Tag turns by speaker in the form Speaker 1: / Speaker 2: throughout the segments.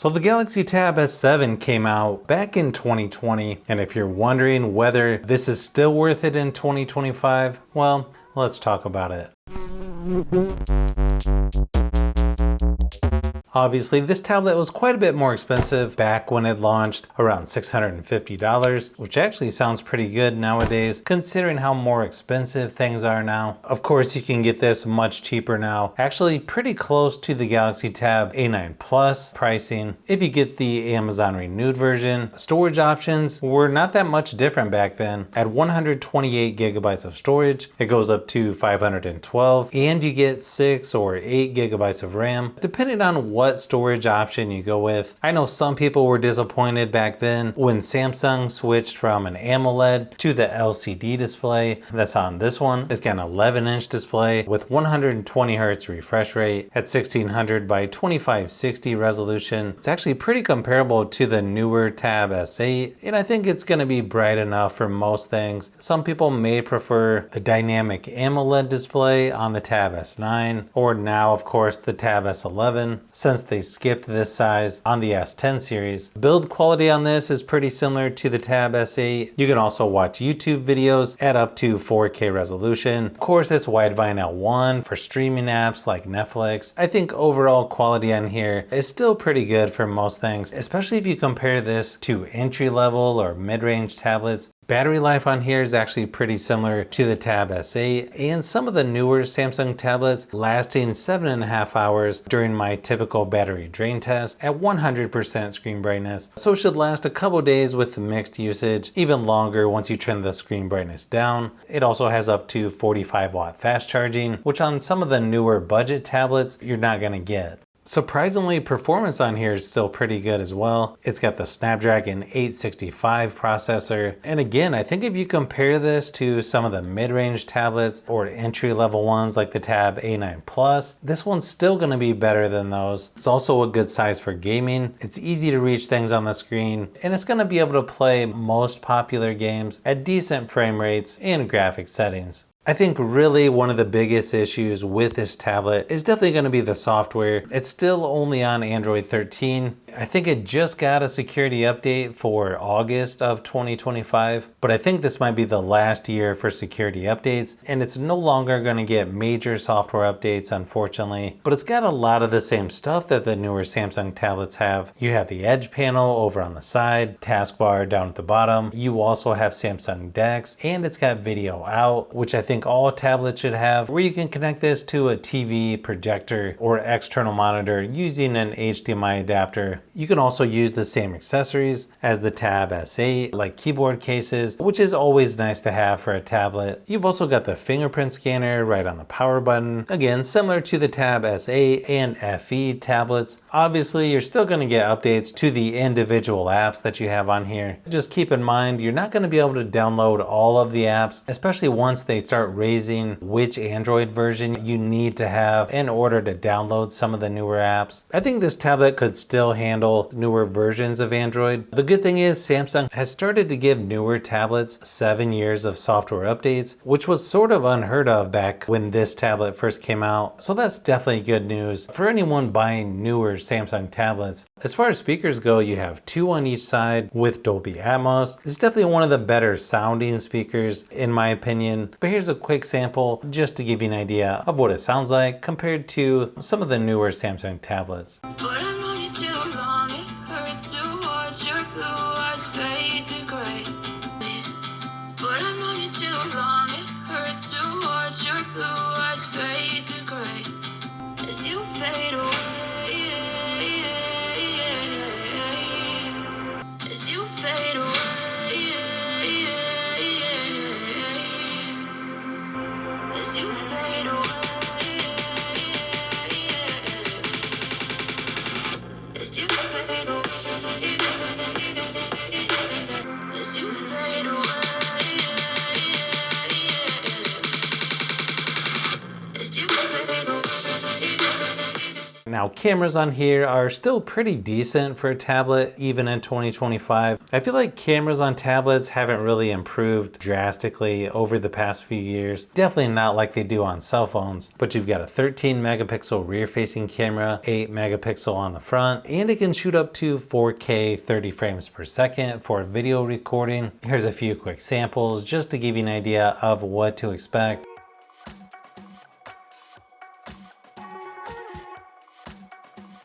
Speaker 1: So the Galaxy Tab S7 came out back in 2020, and if you're wondering whether this is still worth it in 2025, well, let's talk about it. Obviously, this tablet was quite a bit more expensive back when it launched, around $650, which actually sounds pretty good nowadays, considering how more expensive things are now. Of course, you can get this much cheaper now, actually pretty close to the Galaxy Tab A9 Plus pricing. If you get the Amazon Renewed version, storage options were not that much different back then. At 128 gigabytes of storage, it goes up to 512, and you get 6 or 8 gigabytes of RAM, depending on what storage option you go with. I know some people were disappointed back then when Samsung switched from an AMOLED to the LCD display that's on this one. It's got an 11-inch display with 120 Hz refresh rate at 1600 by 2560 resolution. It's actually pretty comparable to the newer Tab S8, and I think it's going to be bright enough for most things. Some people may prefer the dynamic AMOLED display on the Tab S9, or now of course the Tab S11, since they skipped this size on the S10 series. Build quality on this is pretty similar to the Tab S8. You can also watch YouTube videos at up to 4K resolution. Of course, it's Widevine L1 for streaming apps like Netflix. I think overall quality on here is still pretty good for most things, especially if you compare this to entry-level or mid-range tablets. Battery life on here is actually pretty similar to the Tab S8 and some of the newer Samsung tablets, lasting 7.5 hours during my typical battery drain test at 100% screen brightness. So it should last a couple days with mixed usage, even longer once you turn the screen brightness down. It also has up to 45-watt fast charging, which on some of the newer budget tablets you're not going to get. Surprisingly, performance on here is still pretty good as well. It's got the Snapdragon 865 processor. And again, I think if you compare this to some of the mid-range tablets or entry-level ones like the Tab A9 Plus, this one's still going to be better than those. It's also a good size for gaming. It's easy to reach things on the screen, and it's going to be able to play most popular games at decent frame rates and graphics settings. I think really one of the biggest issues with this tablet is definitely going to be the software. It's still only on Android 13. I think it just got a security update for August of 2025, but I think this might be the last year for security updates, and it's no longer going to get major software updates, unfortunately, but it's got a lot of the same stuff that the newer Samsung tablets have. You have the Edge panel over on the side, taskbar down at the bottom. You also have Samsung DeX, and it's got video out, which I think all tablets should have, where you can connect this to a TV, projector, or external monitor using an HDMI adapter. You can also use the same accessories as the Tab S8, like keyboard cases, which is always nice to have for a tablet. You've also got the fingerprint scanner right on the power button. Again, similar to the Tab S8 and FE tablets. Obviously, you're still going to get updates to the individual apps that you have on here. Just keep in mind, you're not going to be able to download all of the apps, especially once they start raising which Android version you need to have in order to download some of the newer apps. I think this tablet could still handle newer versions of Android. The good thing is Samsung has started to give newer tablets 7 years of software updates, which was sort of unheard of back when this tablet first came out. So that's definitely good news for anyone buying newer Samsung tablets. As far as speakers go, you have 2 on each side with Dolby Atmos. It's definitely one of the better sounding speakers in my opinion, but here's a quick sample just to give you an idea of what it sounds like compared to some of the newer Samsung tablets. Now, cameras on here are still pretty decent for a tablet, even in 2025. I feel like cameras on tablets haven't really improved drastically over the past few years. Definitely not like they do on cell phones, but you've got a 13 megapixel rear facing camera, 8 megapixel on the front, and it can shoot up to 4K 30 frames per second for video recording. Here's a few quick samples just to give you an idea of what to expect.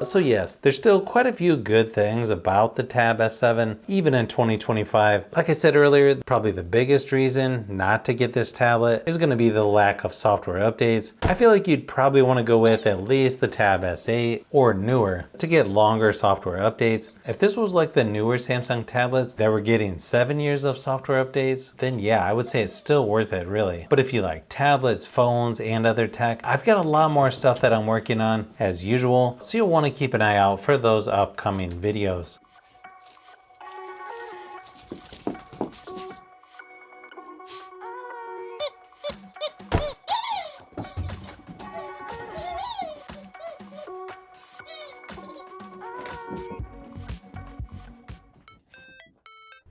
Speaker 1: So yes, there's still quite a few good things about the Tab S7, even in 2025. Like I said earlier, probably the biggest reason not to get this tablet is going to be the lack of software updates. I feel like you'd probably want to go with at least the Tab S8 or newer to get longer software updates. If this was like the newer Samsung tablets that were getting 7 years of software updates, then yeah, I would say it's still worth it really. But if you like tablets, phones, and other tech, I've got a lot more stuff that I'm working on as usual, so you'll want to keep an eye out for those upcoming videos.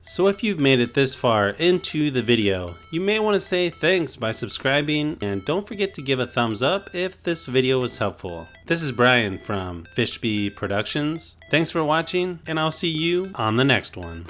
Speaker 1: So if you've made it this far into the video, you may want to say thanks by subscribing, and don't forget to give a thumbs up if this video was helpful. This is Brian from Fishbee Productions. Thanks for watching, and I'll see you on the next one.